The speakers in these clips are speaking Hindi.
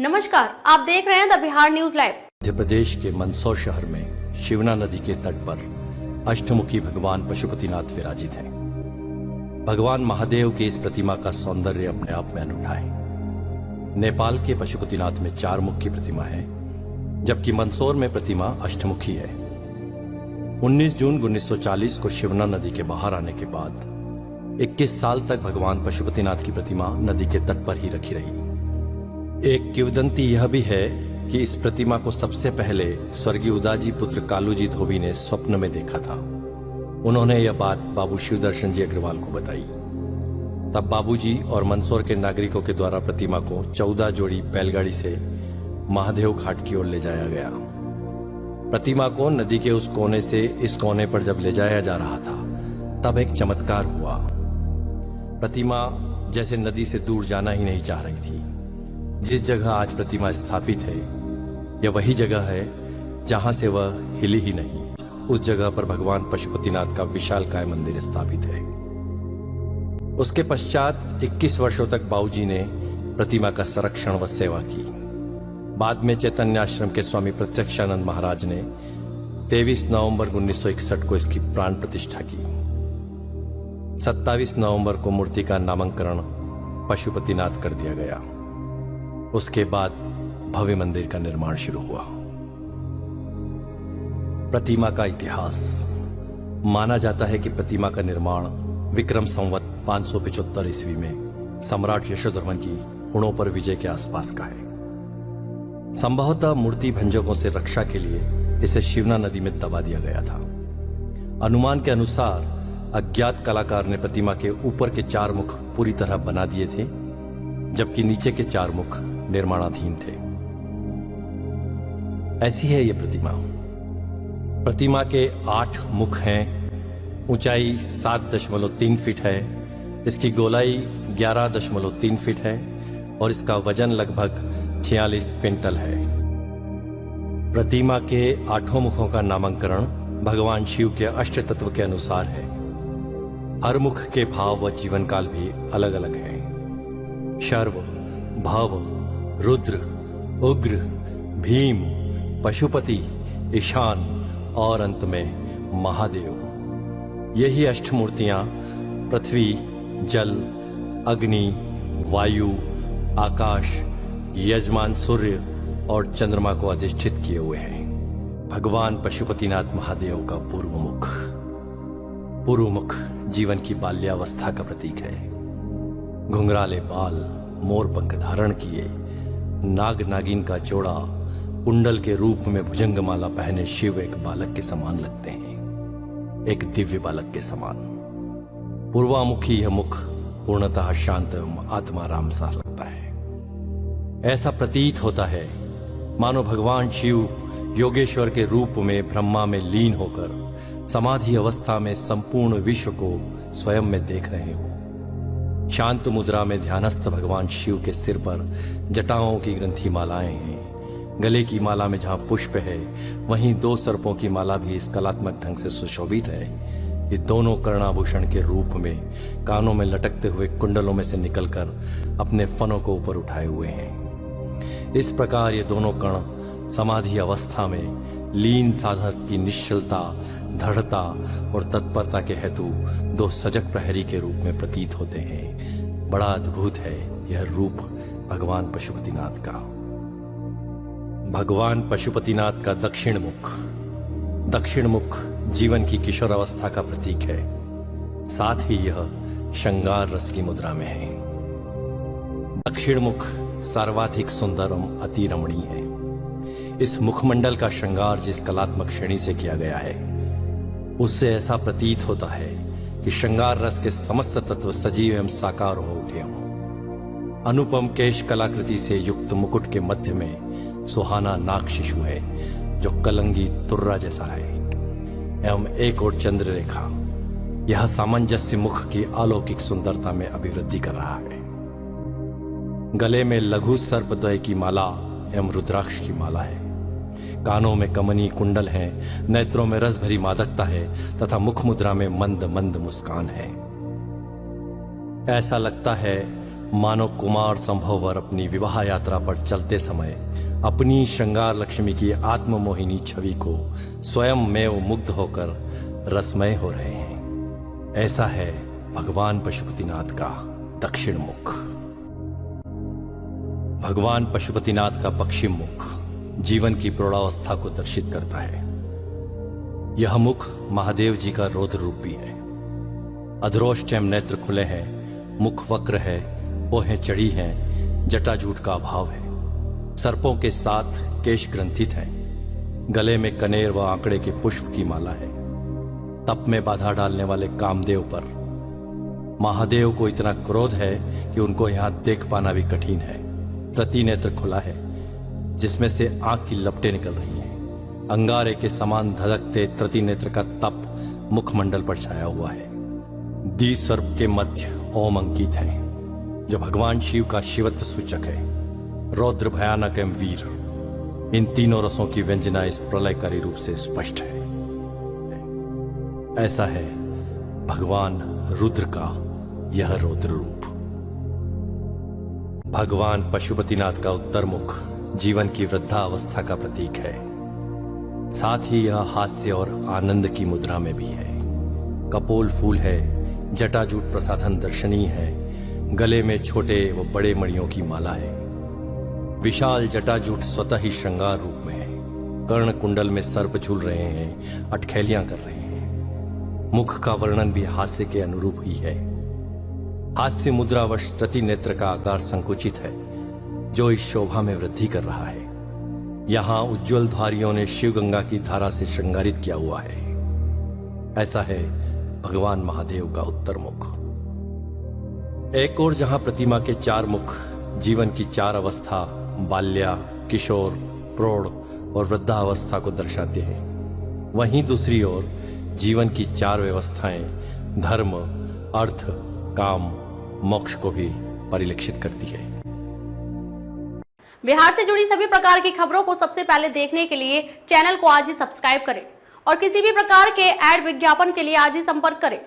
नमस्कार, आप देख रहे हैं the Bihar news live. Madhya Pradesh के मंदसौर शहर में शिवना नदी के तट पर अष्टमुखी भगवान पशुपतिनाथ विराजित हैं। भगवान महादेव की इस प्रतिमा का सौंदर्य अपने आप में अनूठा है। नेपाल के पशुपतिनाथ में 4 मुख की प्रतिमा है, जबकि मंदसौर में प्रतिमा अष्टमुखी है। 19 जून 1940 को शिवना नदी के बाहर आने के बाद 21 साल तक भगवान पशुपतिनाथ की प्रतिमा नदी के तट पर ही रखी रही। एक किंवदंती यह भी है कि इस प्रतिमा को सबसे पहले स्वर्गीय उदाजी पुत्र कालूजी धोबी ने स्वप्न में देखा था। उन्होंने यह बात बाबू शिवदर्शन जी अग्रवाल को बताई। तब बाबूजी और मंदसौर के नागरिकों के द्वारा प्रतिमा को 14 जोड़ी बैलगाड़ी से महादेव घाट की ओर ले जाया गया। प्रतिमा को नदी के उस कोने से इस कोने पर जब ले जाया जा रहा था, तब एक चमत्कार हुआ। प्रतिमा जैसे नदी से दूर जाना ही नहीं चाह रही थी। जिस जगह आज प्रतिमा स्थापित है, यह वही जगह है जहां से वह हिली ही नहीं। उस जगह पर भगवान पशुपतिनाथ का विशालकाय मंदिर स्थापित है। उसके पश्चात 21 वर्षों तक बाबूजी ने प्रतिमा का संरक्षण व सेवा की। बाद में चैतन्य आश्रम के स्वामी प्रत्यक्षानंद महाराज ने 23 नवंबर 1961 को इसकी प्राण प्रतिष्ठा की। 27 नवंबर को मूर्ति का नामकरण पशुपतिनाथ कर दिया गया। उसके बाद भव्य मंदिर का निर्माण शुरू हुआ। प्रतिमा का इतिहास। माना जाता है कि प्रतिमा का निर्माण विक्रम संवत 575 ईस्वी में सम्राट यशोधर्मन की हुणों पर विजय के आसपास का है। संभवतः मूर्ति भंजकों से रक्षा के लिए इसे शिवना नदी में दबा दिया गया था। अनुमान के अनुसार अज्ञात कलाकार ने प्रतिमा के ऊपर के 4 मुख पूरी तरह बना दिए थे, जबकि नीचे के 4 मुख निर्माणाधीन थे। ऐसी है यह प्रतिमा। प्रतिमा के 8 मुख हैं। ऊंचाई 7.3 फीट है। इसकी गोलाई 11.3 फीट है और इसका वजन लगभग 46 क्विंटल है। प्रतिमा के 8 मुखों का नामकरण भगवान शिव के अष्ट तत्व के अनुसार है। हर मुख के भाव व जीवन काल भी अलग अलग हैं। शर्व, भव, रुद्र, उग्र, भीम, पशुपति, ईशान और अंत में महादेव। यही अष्टमूर्तियां पृथ्वी, जल, अग्नि, वायु, आकाश, यजमान सूर्य और चंद्रमा को अधिष्ठित किए हुए हैं। भगवान पशुपतिनाथ महादेव का पूर्व मुख। पूर्व मुख जीवन की बाल्यावस्था का प्रतीक है। घुंघराले बाल, मोर पंख धारण किए, नाग नागिन का जोड़ा, कुंडल के रूप में भुजंगमाला पहने शिव एक बालक के समान लगते हैं, एक दिव्य बालक के समान। पूर्वामुखी यह मुख पूर्णतः शांत एवं आत्माराम सा लगता है। ऐसा प्रतीत होता है मानो भगवान शिव योगेश्वर के रूप में ब्रह्मा में लीन होकर समाधि अवस्था में संपूर्ण विश्व को स्वयं में देख रहे हो। शांत मुद्रा में ध्यानस्थ भगवान शिव के सिर पर जटाओं की ग्रंथि मालाएं हैं। गले की माला में जहां पुष्प है, वहीं 2 सर्पों की माला भी इस कलात्मक ढंग से सुशोभित है। ये दोनों कर्णाभूषण के रूप में कानों में लटकते हुए कुंडलों में से निकलकर अपने फनों को ऊपर उठाए हुए हैं। इस प्रकार ये दोनों कण समाधि अवस्था में लीन साधक की निश्चलता, दृढ़ता और तत्परता के हेतु 2 सजग प्रहरी के रूप में प्रतीत होते हैं। बड़ा अद्भुत है यह रूप भगवान पशुपतिनाथ का। भगवान पशुपतिनाथ का दक्षिण मुख। दक्षिण मुख जीवन की किशोर अवस्था का प्रतीक है। साथ ही यह श्रृंगार रस की मुद्रा में है। दक्षिण मुख सर्वाधिक सुंदर एवं अति रमणीय है। इस मुखमंडल का श्रृंगार जिस कलात्मक श्रेणी से किया गया है, उससे ऐसा प्रतीत होता है कि श्रृंगार रस के समस्त तत्व सजीव एवं साकार हो उठे हों। अनुपम केश कलाकृति से युक्त मुकुट के मध्य में सुहाना नाग शिशु है, जो कलंगी तुर्रा जैसा है, एवं एक और चंद्र रेखा। यह सामंजस्य मुख की अलौकिक सुंदरता में अभिवृद्धि कर रहा है। गले में लघु सर्पद्वय की माला एवं रुद्राक्ष की माला है। कानों में कमनी कुंडल हैं, नेत्रों में रस भरी मादकता है तथा मुख मुद्रा में मंद मंद मुस्कान है। ऐसा लगता है मानो कुमार संभववर अपनी विवाह यात्रा पर चलते समय अपनी श्रृंगार लक्ष्मी की आत्ममोहिनी छवि को स्वयं में मुग्ध होकर रसमय हो रहे हैं। ऐसा है भगवान पशुपतिनाथ का दक्षिण मुख। भगवान पशुपतिनाथ का पश्चिम मुख जीवन की प्रौढ़ावस्था को दर्शित करता है। यह मुख महादेव जी का रौद्र रूप भी है। अधरोष्टम नेत्र खुले हैं, मुख वक्र है, पोहें चढ़ी हैं, जटाजूट का अभाव है। सर्पों के साथ केश ग्रंथित हैं, गले में कनेर व आंकड़े के पुष्प की माला है। तप में बाधा डालने वाले कामदेव पर महादेव को इतना क्रोध है कि उनको यहां देख पाना भी कठिन है। तृतीय नेत्र खुला है जिसमें से आंख की लपटें निकल रही हैं। अंगारे के समान धधकते तृतीय नेत्र का तप मुखमंडल पर छाया हुआ है। द्विस्वर्ग के मध्य ओम अंकित है जो भगवान शिव का शिवत्व सूचक है। रौद्र, भयानक एवं वीर, इन तीनों रसों की व्यंजना इस प्रलयकारी रूप से स्पष्ट है। ऐसा है भगवान रुद्र का यह रौद्र रूप। भगवान पशुपतिनाथ का उत्तर मुख जीवन की वृद्धावस्था का प्रतीक है। साथ ही यह हास्य और आनंद की मुद्रा में भी है। कपोल फूल है, जटाजूट प्रसाधन दर्शनीय है, गले में छोटे व बड़े मणियों की माला है। विशाल जटाजूट स्वतः ही श्रृंगार रूप में है। कर्ण कुंडल में सर्प झूल रहे हैं, अटखेलियां कर रहे हैं। मुख का वर्णन भी हास्य के अनुरूप ही है। हास्य मुद्रावश तृतीय नेत्र का आकार संकुचित है जो इस शोभा में वृद्धि कर रहा है। यहां उज्ज्वल धारियों ने शिव गंगा की धारा से श्रृंगारित किया हुआ है। ऐसा है भगवान महादेव का उत्तर मुख। एक और जहां प्रतिमा के चार मुख जीवन की चार अवस्था बाल्या, किशोर, प्रौढ़ और वृद्धावस्था को दर्शाते हैं, वहीं दूसरी ओर जीवन की चार व्यवस्थाएं धर्म, अर्थ, काम, मोक्ष को भी परिलक्षित करती है। बिहार से जुड़ी सभी प्रकार की खबरों को सबसे पहले देखने के लिए चैनल को आज ही सब्सक्राइब करें और किसी भी प्रकार के ऐड विज्ञापन के लिए आज ही संपर्क करें।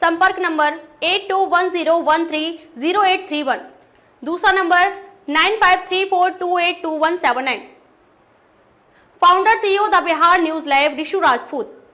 संपर्क नंबर 8210130831, दूसरा number 9534282179। Founder CEO the Bihar news live Rishu Rajput.